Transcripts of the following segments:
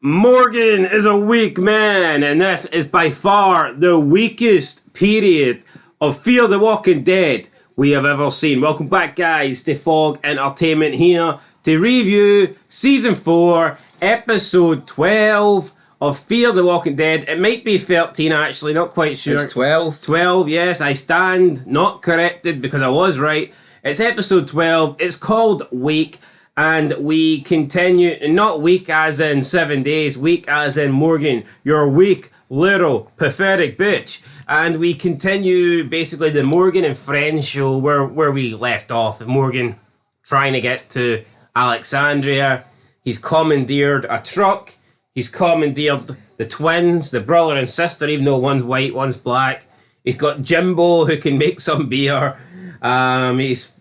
Morgan is a weak man, and this is by far the weakest period of Fear the Walking Dead we have ever seen. Welcome back, guys, to Fog Entertainment here to review Season 4, Episode 12 of Fear the Walking Dead. It might be 13, actually, not quite sure. It's 12. 12, yes, I stand not corrected because I was right. It's Episode 12. It's called Weak. And we continue, not weak as in 7 days, weak as in Morgan, you're weak, little, pathetic bitch. And we continue basically the Morgan and Friends show where we left off. Morgan trying to get to Alexandria. He's commandeered a truck. He's commandeered the twins, the brother and sister, even though one's white, one's black. He's got Jimbo who can make some beer. He's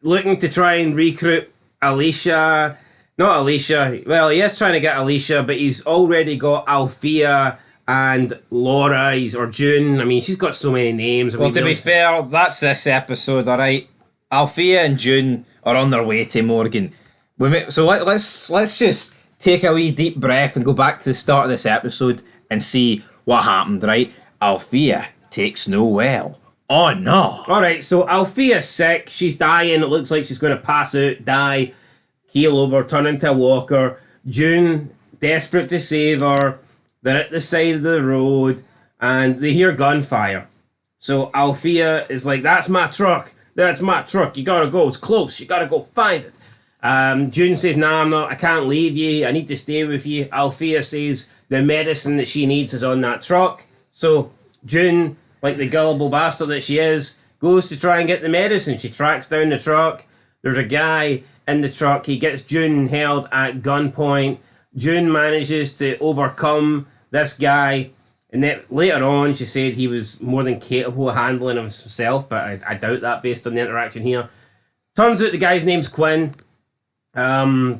looking to try and recruit Alicia, not Alicia, well, he is trying to get Alicia, but he's already got Althea and Laura, or June. I mean, she's got so many names. Well, to be fair, that's this episode, alright? Althea and June are on their way to Morgan. So let's just take a wee deep breath and go back to the start of this episode and see what happened, right? Althea takes no well. Oh no. Alright, so Althea's sick. She's dying. It looks like she's going to pass out, die, keel over, turn into a walker. June, desperate to save her. They're at the side of the road and they hear gunfire. So Althea is like, that's my truck. That's my truck. You gotta go. It's close. You gotta go find it. June says, nah, I'm not. I can't leave you. I need to stay with you. Althea says the medicine that she needs is on that truck. So June, like the gullible bastard that she is, goes to try and get the medicine. She tracks down the truck. There's a guy in the truck. He gets June held at gunpoint. June manages to overcome this guy. And then later on, she said he was more than capable of handling himself, but I doubt that based on the interaction here. Turns out the guy's name's Quinn.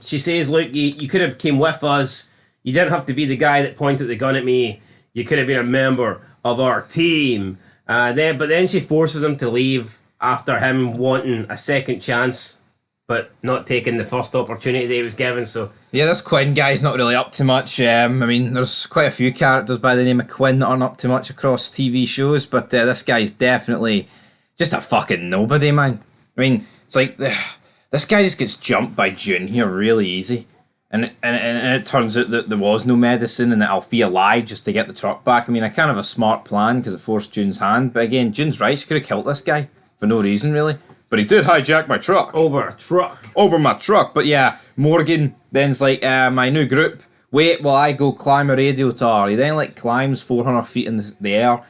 She says, look, you could have came with us. You didn't have to be the guy that pointed the gun at me. You could have been a member of our team. But then she forces him to leave after him wanting a second chance, but not taking the first opportunity that he was given. So yeah, this Quinn guy's not really up to much. I mean, there's quite a few characters by the name of Quinn that aren't up to much across TV shows, but this guy's definitely just a fucking nobody, man. I mean, it's like this guy just gets jumped by June here really easy. And it turns out that there was no medicine and that Althea lied just to get the truck back. I mean, I kind of have a smart plan because it forced June's hand. But again, June's right. She could have killed this guy for no reason, really. But he did hijack my truck. Over a truck. Over my truck. But yeah, Morgan then's like, my new group, wait while I go climb a radio tower. He then like climbs 400 feet in the air.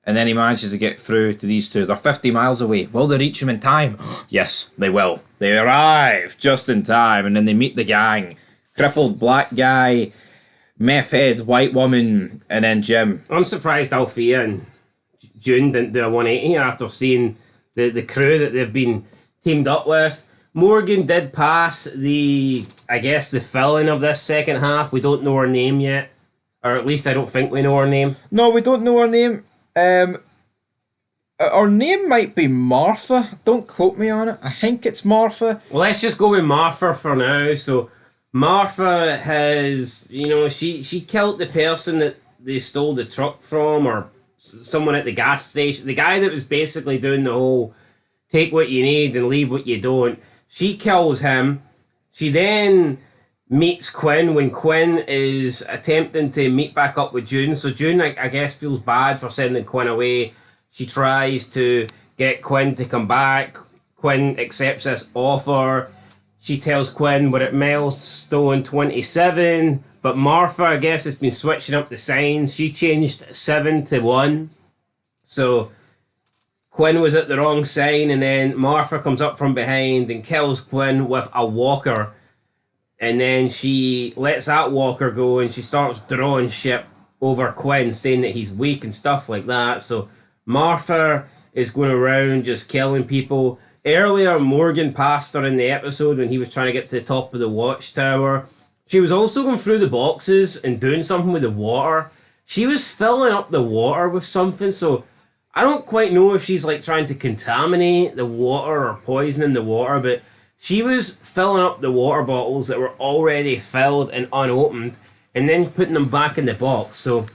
And then he manages to get through to these two. They're 50 miles away. Will they reach him in time? Yes, they will. They arrive just in time. And then they meet the gang. Crippled black guy, meth head white woman, and then Jim. I'm surprised Althea and June didn't do a 180 here after seeing the crew that they've been teamed up with. Morgan did pass the filling of this second half. We don't know her name yet. Or at least I don't think we know her name. No, we don't know her name. Her name might be Martha. Don't quote me on it. I think it's Martha. Well, let's just go with Martha for now. So Martha has, she killed the person that they stole the truck from, or someone at the gas station. The guy that was basically doing the whole take what you need and leave what you don't. She kills him. She then meets Quinn when Quinn is attempting to meet back up with June. So June, I guess, feels bad for sending Quinn away. She tries to get Quinn to come back. Quinn accepts this offer. She tells Quinn we're at milestone 27, but Martha, I guess, has been switching up the signs. She changed 7 to 1. So Quinn was at the wrong sign, and then Martha comes up from behind and kills Quinn with a walker. And then she lets that walker go, and she starts drawing shit over Quinn, saying that he's weak and stuff like that. So Martha is going around just killing people. Earlier, Morgan passed her in the episode when he was trying to get to the top of the watchtower. She was also going through the boxes and doing something with the water. She was filling up the water with something, so I don't quite know if she's like trying to contaminate the water or poisoning the water, but she was filling up the water bottles that were already filled and unopened and then putting them back in the box. So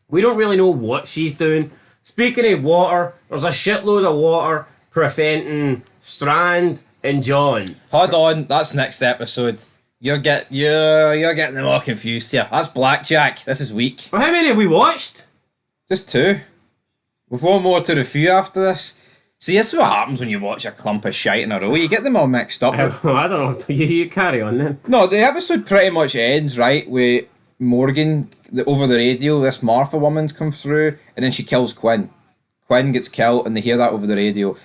we don't really know what she's doing. Speaking of water, there's a shitload of water preventing Strand and John. Hold on, that's next episode. You're getting them all confused here. That's Blackjack. This is weak. Well, how many have we watched? Just 2. We've one more to review after this. See, this is what happens when you watch a clump of shite in a row. You get them all mixed up. I don't know. You carry on then. No, the episode pretty much ends, right, with Morgan, over the radio, this Martha woman's come through, and then she kills Quinn. Quinn gets killed, and they hear that over the radio.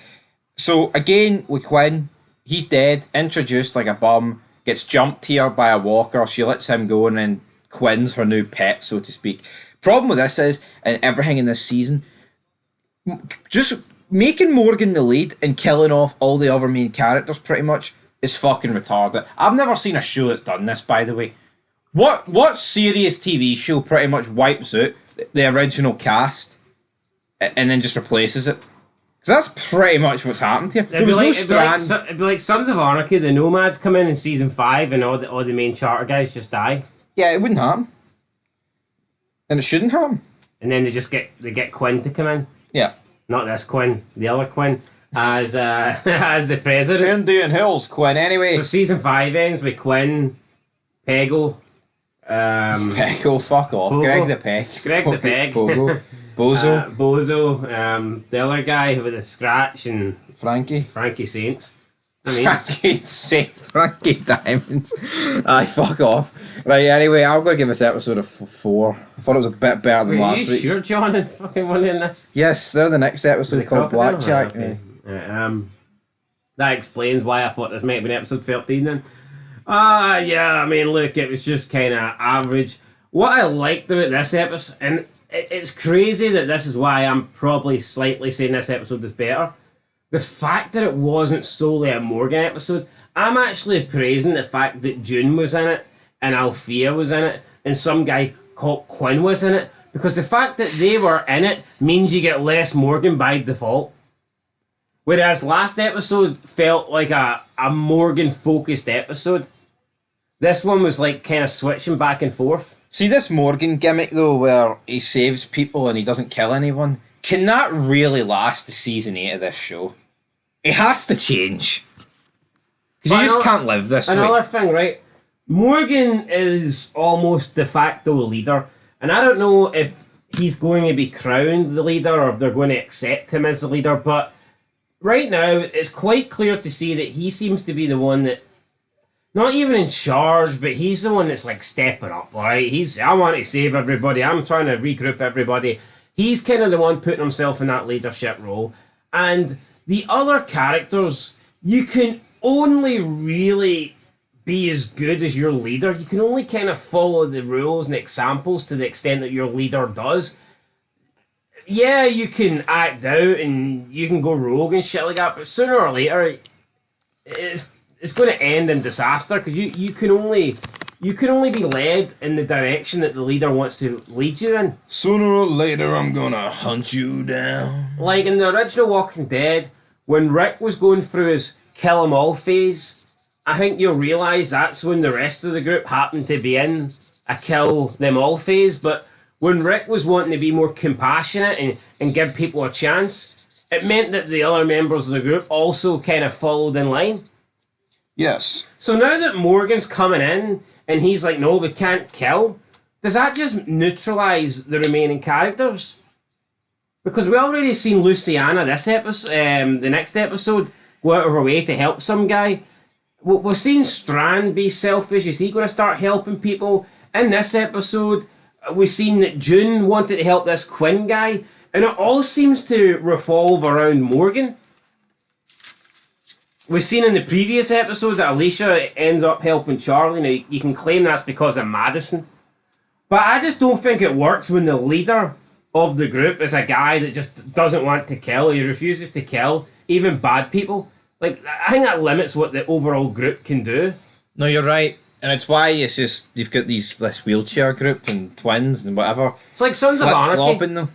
So, again, with Quinn, he's dead, introduced like a bum, gets jumped here by a walker, she lets him go, and then Quinn's her new pet, so to speak. Problem with this is, and everything in this season, just making Morgan the lead and killing off all the other main characters pretty much is fucking retarded. I've never seen a show that's done this, by the way. What serious TV show pretty much wipes out the original cast and then just replaces it? Because that's pretty much what's happened here. There was no Strand. It'd be like Sons of Anarchy, the Nomads come in season 5 and all the main charter guys just die. Yeah, it wouldn't happen. And it shouldn't happen. And then they get Quinn to come in. Yeah. Not this Quinn, the other Quinn, as as the president. Indy and Hills Quinn, anyway. So season 5 ends with Quinn, Pego, Pego, fuck off. Pogo. Greg the Peg. Greg the Peg. Pogo. Bozo. Bozo, the other guy with the scratch, and Frankie Saints. Frankie Diamonds. Aye, fuck off. Right, anyway, I'm going to give this episode a 4. I thought it was a bit better than last week. Are you sure John and fucking one in this? Yes, they're the next episode called Blackjack. Okay. That explains why I thought this might have been episode 13 then. Yeah, I mean, look, it was just kind of average. What I liked about this episode, and it's crazy that this is why I'm probably slightly saying this episode is better. The fact that it wasn't solely a Morgan episode, I'm actually praising the fact that June was in it, and Althea was in it, and some guy called Quinn was in it, because the fact that they were in it means you get less Morgan by default. Whereas last episode felt like a Morgan-focused episode. This one was like kind of switching back and forth. See this Morgan gimmick though, where he saves people and he doesn't kill anyone, can that really last to season 8 of this show? It has to change. Because you just can't live this way. Another thing, right? Morgan is almost de facto leader, and I don't know if he's going to be crowned the leader or if they're going to accept him as the leader, but right now it's quite clear to see that he seems to be the one that, not even in charge, but he's the one that's like stepping up, right? I want to save everybody, I'm trying to regroup everybody. He's kind of the one putting himself in that leadership role. And the other characters, you can only really be as good as your leader. You can only kind of follow the rules and examples to the extent that your leader does. Yeah, you can act out and you can go rogue and shit like that, but sooner or later, it's going to end in disaster, because you can only be led in the direction that the leader wants to lead you in. Sooner or later, I'm gonna hunt you down. Like in the original Walking Dead, when Rick was going through his kill 'em all phase, I think you'll realise that's when the rest of the group happened to be in a kill them all phase. But when Rick was wanting to be more compassionate and give people a chance, it meant that the other members of the group also kind of followed in line. Yes. So now that Morgan's coming in and he's like, no, we can't kill, does that just neutralise the remaining characters? Because we already seen Luciana this episode, the next episode, go out of her way to help some guy. We've seen Strand be selfish. Is he going to start helping people? In this episode, we've seen that June wanted to help this Quinn guy, and it all seems to revolve around Morgan. We've seen in the previous episode that Alicia ends up helping Charlie. Now, you can claim that's because of Madison. But I just don't think it works when the leader of the group is a guy that just doesn't want to kill. He refuses to kill, even bad people. Like, I think that limits what the overall group can do. No, you're right. And it's why it's just, you've got this wheelchair group and twins and whatever. It's like Sons of Anarchy. Flip-flopping them.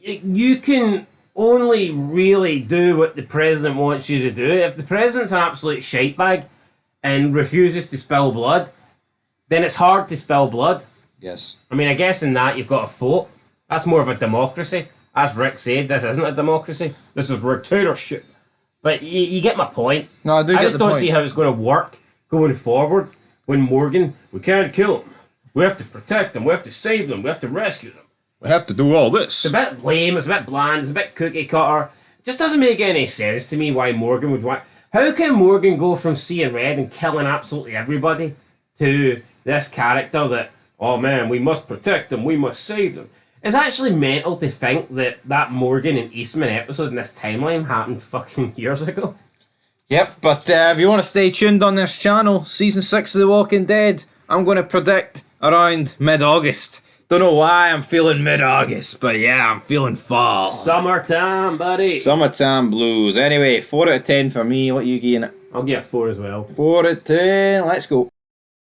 You can only really do what the president wants you to do. If the president's an absolute shitebag and refuses to spill blood, then it's hard to spill blood. Yes. I mean, I guess in that you've got a vote. That's more of a democracy. As Rick said, this isn't a democracy. This is dictatorship. But you get my point. No, I do get just the don't point. see how it's going to work going forward when Morgan, we can't kill him. We have to protect them. We have to save them. We have to rescue them. We have to do all this. It's a bit lame. It's a bit bland. It's a bit cookie cutter. It just doesn't make any sense to me why Morgan would want... How can Morgan go from seeing red and killing absolutely everybody to this character that, oh man, we must protect them, we must save them? It's actually mental to think that Morgan and Eastman episode in this timeline happened fucking years ago. Yep, but if you want to stay tuned on this channel, Season 6 of The Walking Dead, I'm going to predict around mid-August. Don't know why I'm feeling mid-August, but yeah, I'm feeling fall. Summertime, buddy. Summertime blues. Anyway, 4 out of 10 for me. What are you giving it? I'll give it 4 as well. 4 out of 10. Let's go.